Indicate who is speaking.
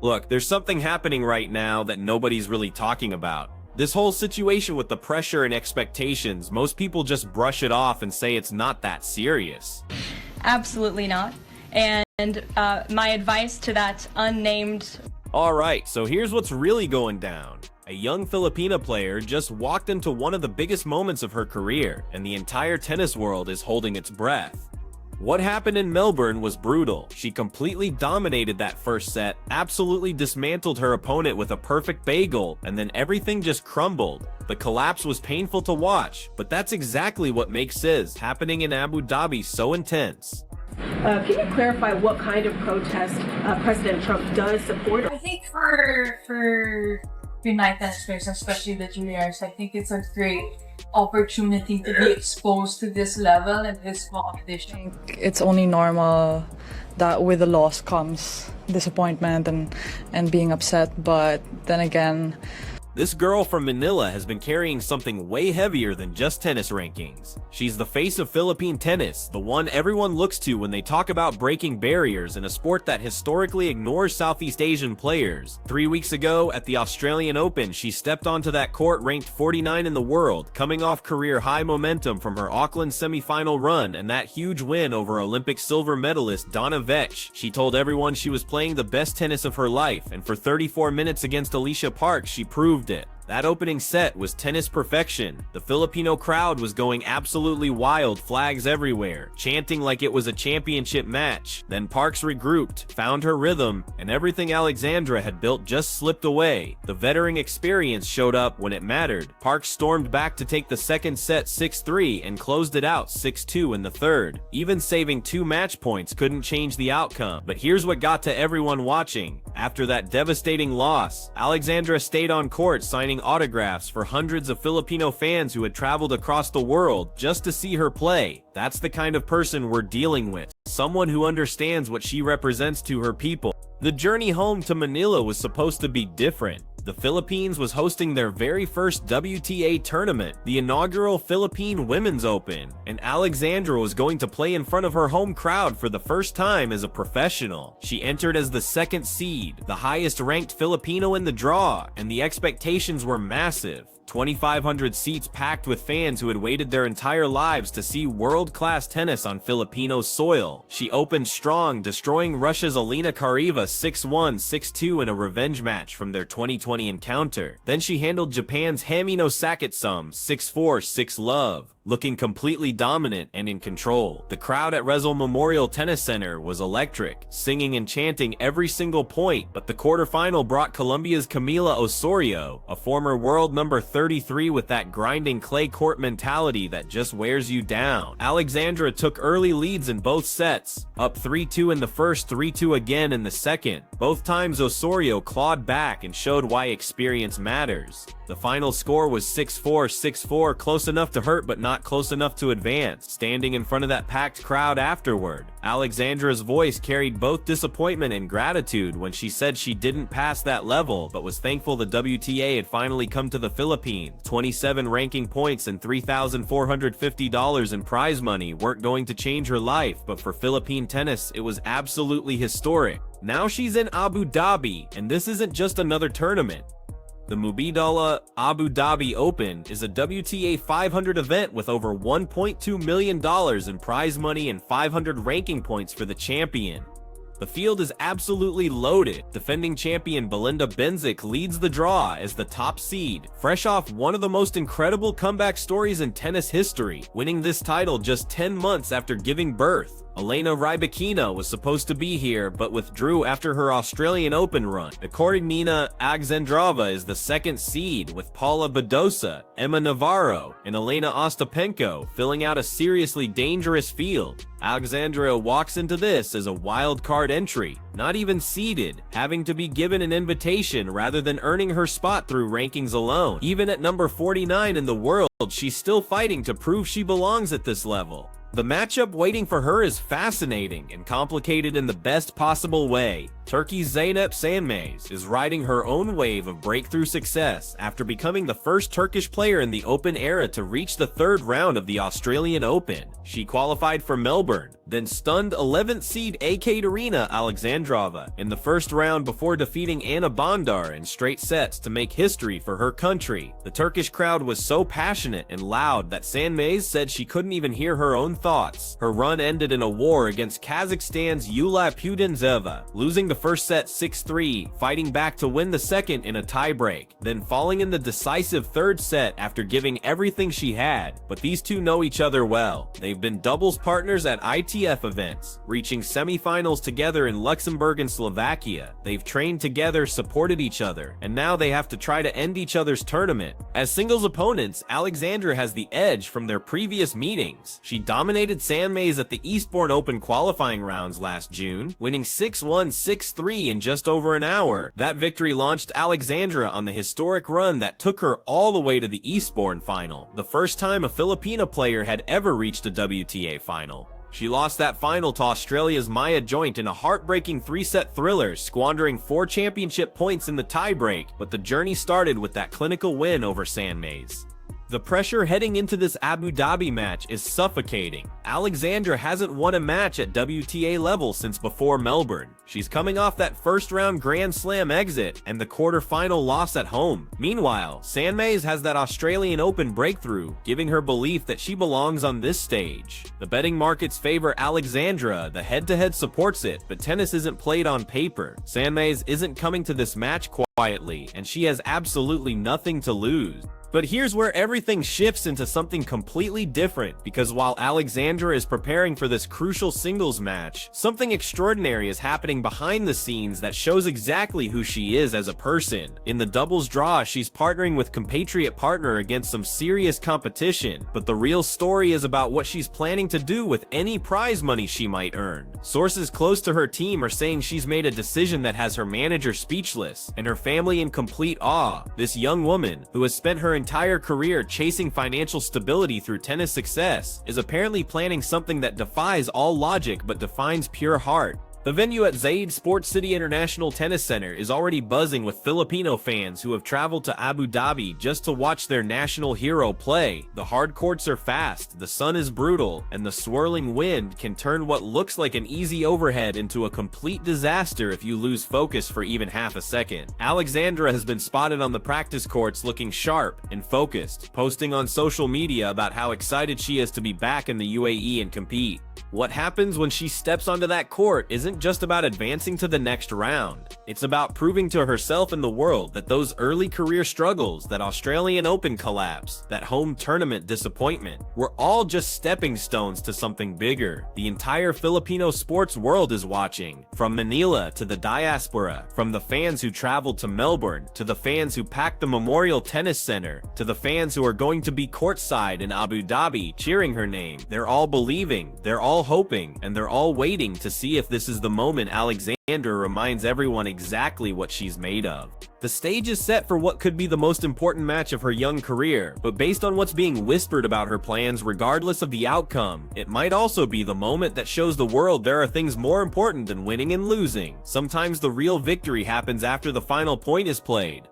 Speaker 1: Look, there's something happening right now that nobody's really talking about. This whole situation with the pressure and expectations, most people just brush it off and say it's not that serious.
Speaker 2: Absolutely not. And my advice to that unnamed...
Speaker 1: Alright, so here's what's really going down. A young Filipina player just walked into one of the biggest moments of her career, and the entire tennis world is holding its breath. What happened in Melbourne was brutal. She completely dominated that first set, absolutely dismantled her opponent with a perfect bagel, and then everything just crumbled. The collapse was painful to watch, but that's exactly what makes this happening in Abu Dhabi so intense.
Speaker 3: Can you clarify what kind of protest President Trump does support?
Speaker 4: I think for United tennis players, especially the juniors, I think it's a great opportunity to be exposed to this level and this competition.
Speaker 5: I think it's only normal that with the loss comes disappointment and being upset, but then again,
Speaker 1: this girl from Manila has been carrying something way heavier than just tennis rankings. She's the face of Philippine tennis, the one everyone looks to when they talk about breaking barriers in a sport that historically ignores Southeast Asian players. 3 weeks ago, at the Australian Open, she stepped onto that court ranked 49 in the world, coming off career high momentum from her Auckland semifinal run and that huge win over Olympic silver medalist Donna Vetch. She told everyone she was playing the best tennis of her life, and for 34 minutes against Alicia Parks, she proved it. That opening set was tennis perfection. The Filipino crowd was going absolutely wild, flags everywhere, chanting like it was a championship match. Then Parks regrouped, found her rhythm, and everything Alexandra had built just slipped away. The veteran experience showed up when it mattered. Parks stormed back to take the second set 6-3 and closed it out 6-2 in the third. Even saving 2 match points couldn't change the outcome. But here's what got to everyone watching. After that devastating loss, Alexandra stayed on court signing autographs for hundreds of Filipino fans who had traveled across the world just to see her play. That's the kind of person we're dealing with. Someone who understands what she represents to her people. The journey home to Manila was supposed to be different. The Philippines was hosting their very first WTA tournament, the inaugural Philippine Women's Open, and Alexandra was going to play in front of her home crowd for the first time as a professional. She entered as the second seed, the highest ranked Filipino in the draw, and the expectations were massive. 2,500 seats packed with fans who had waited their entire lives to see world-class tennis on Filipino soil. She opened strong, destroying Russia's Elena Kariva 6-1, 6-2 in a revenge match from their 2020 encounter. Then she handled Japan's Hamino Sakitsum 6-4, 6-love. Looking completely dominant and in control. The crowd at Rizal Memorial Tennis Center was electric, singing and chanting every single point, but the quarterfinal brought Colombia's Camila Osorio, a former world number 33 with that grinding clay court mentality that just wears you down. Alexandra took early leads in both sets, up 3-2 in the first, 3-2 again in the second. Both times Osorio clawed back and showed why experience matters. The final score was 6-4, 6-4, close enough to hurt but not close enough to advance. Standing in front of that packed crowd afterward, Alexandra's voice carried both disappointment and gratitude when she said she didn't pass that level but was thankful the WTA had finally come to the Philippines. 27 ranking points and $3,450 in prize money weren't going to change her life, but for Philippine tennis, it was absolutely historic. Now she's in Abu Dhabi, and this isn't just another tournament. The Mubadala Abu Dhabi Open is a WTA 500 event with over $1.2 million in prize money and 500 ranking points for the champion. The field is absolutely loaded. Defending champion Belinda Bencic leads the draw as the top seed, fresh off one of the most incredible comeback stories in tennis history, winning this title just 10 months after giving birth. Elena Rybakina was supposed to be here, but withdrew after her Australian Open run. Katarina Alexandrova is the second seed, with Paula Badosa, Emma Navarro, and Elena Ostapenko filling out a seriously dangerous field. Alexandra walks into this as a wild card entry, not even seeded, having to be given an invitation rather than earning her spot through rankings alone. Even at number 49 in the world, she's still fighting to prove she belongs at this level. The matchup waiting for her is fascinating and complicated in the best possible way. Turkey's Zeynep Sandmaz is riding her own wave of breakthrough success after becoming the first Turkish player in the Open era to reach the third round of the Australian Open. She qualified for Melbourne, then stunned 11th seed Ekaterina Alexandrova in the first round before defeating Anna Bondar in straight sets to make history for her country. The Turkish crowd was so passionate and loud that Sandmaz said she couldn't even hear her own thoughts. Her run ended in a war against Kazakhstan's Eala Putintseva, losing the first set 6-3, fighting back to win the second in a tiebreak, then falling in the decisive third set after giving everything she had. But these two know each other well. They've been doubles partners at ITF events, reaching semifinals together in Luxembourg and Slovakia. They've trained together, supported each other, and now they have to try to end each other's tournament. As singles opponents, Alexandra has the edge from their previous meetings. She dominated Sandmaz at the Eastbourne Open qualifying rounds last June, winning 6-1, 6-3 in just over an hour. That victory launched Alexandra on the historic run that took her all the way to the Eastbourne final, the first time a Filipina player had ever reached a WTA final. She lost that final to Australia's Maya Joint in a heartbreaking 3-set thriller, squandering 4 championship points in the tiebreak, but the journey started with that clinical win over Sandmaz. The pressure heading into this Abu Dhabi match is suffocating. Alexandra hasn't won a match at WTA level since before Melbourne. She's coming off that first-round Grand Slam exit and the quarter-final loss at home. Meanwhile, Sandmaz has that Australian Open breakthrough, giving her belief that she belongs on this stage. The betting markets favor Alexandra, the head-to-head supports it, but tennis isn't played on paper. Sandmaz isn't coming to this match quietly, and she has absolutely nothing to lose. But here's where everything shifts into something completely different, because while Alexandra is preparing for this crucial singles match, something extraordinary is happening behind the scenes that shows exactly who she is as a person. In the doubles draw, she's partnering with compatriot partner against some serious competition, but the real story is about what she's planning to do with any prize money she might earn. Sources close to her team are saying she's made a decision that has her manager speechless, and her family in complete awe. This young woman, who has spent her entire career chasing financial stability through tennis success, is apparently planning something that defies all logic but defines pure heart. The venue at Zayed Sports City International Tennis Center is already buzzing with Filipino fans who have traveled to Abu Dhabi just to watch their national hero play. The hard courts are fast, the sun is brutal, and the swirling wind can turn what looks like an easy overhead into a complete disaster if you lose focus for even half a second. Alexandra has been spotted on the practice courts looking sharp and focused, posting on social media about how excited she is to be back in the UAE and compete. What happens when she steps onto that court isn't just about advancing to the next round. It's about proving to herself and the world that those early career struggles, that Australian Open collapse, that home tournament disappointment, were all just stepping stones to something bigger. The entire Filipino sports world is watching, from Manila to the diaspora, from the fans who traveled to Melbourne, to the fans who packed the Memorial Tennis Center, to the fans who are going to be courtside in Abu Dhabi cheering her name. They're all believing, they're all hoping, and they're all waiting to see if this is the moment Alexandra reminds everyone exactly what she's made of. The stage is set for what could be the most important match of her young career, but based on what's being whispered about her plans regardless of the outcome, it might also be the moment that shows the world there are things more important than winning and losing. Sometimes the real victory happens after the final point is played.